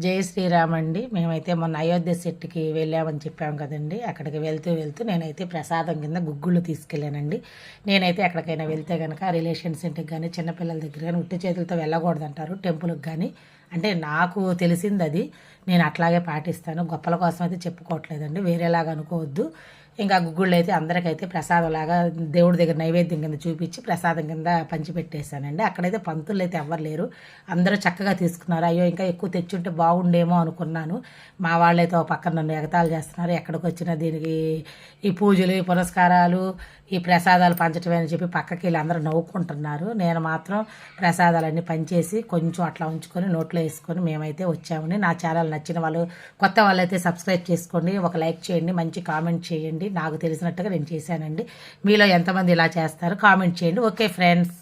జై శ్రీరామ్ అండి. మేమైతే మొన్న అయోధ్య సెట్కి వెళ్ళామని చెప్పాం కదండి. అక్కడికి వెళ్తూ నేనైతే ప్రసాదం కింద గుగ్గుళ్ళు తీసుకెళ్ళానండి. నేనైతే ఎక్కడికైనా వెళ్తే కనుక రిలేషన్స్ ఇంటికి కానీ చిన్నపిల్లల దగ్గర కానీ ఉట్టి చేతులతో వెళ్ళకూడదంటారు టెంపుల్కి కానీ. అంటే నాకు తెలిసింది అది, నేను అట్లాగే పాటిస్తాను. గొప్పల కోసం అయితే చెప్పుకోవట్లేదండి, వేరేలాగా అనుకోవద్దు. ఇంకా గుగ్గుళ్ళు అయితే అందరికైతే ప్రసాదంలాగా దేవుడి దగ్గర నైవేద్యం కింద చూపించి ప్రసాదం కింద పంచిపెట్టేశానండి. అక్కడైతే పంతులు అయితే ఎవ్వరు లేరు, అందరూ చక్కగా తీసుకున్నారు. అయ్యో ఇంకా ఎక్కువ తెచ్చుంటే బాగుండేమో అనుకున్నాను. మా వాళ్ళైతే ఒక పక్కన నన్ను ఎగతాళి చేస్తున్నారు, ఎక్కడికి వచ్చినా దీనికి ఈ పూజలు ఈ పురస్కారాలు ఈ ప్రసాదాలు పంచటమే అని చెప్పి పక్కకి వెళ్ళి అందరూ నవ్వుకుంటున్నారు. నేను మాత్రం ప్రసాదాలన్నీ పంచేసి కొంచెం అట్లా ఉంచుకొని నోట్లో వేసుకొని మేమైతే వచ్చామని. నా ఛానల్ నచ్చిన వాళ్ళు, కొత్త వాళ్ళైతే సబ్స్క్రైబ్ చేసుకోండి, ఒక లైక్ చేయండి, మంచి కామెంట్ చేయండి. నాకు తెలిసినట్టుగా నేను చేశానండి. మీలో ఎంతమంది ఇలా చేస్తారు కామెంట్ చేయండి. Okay friends.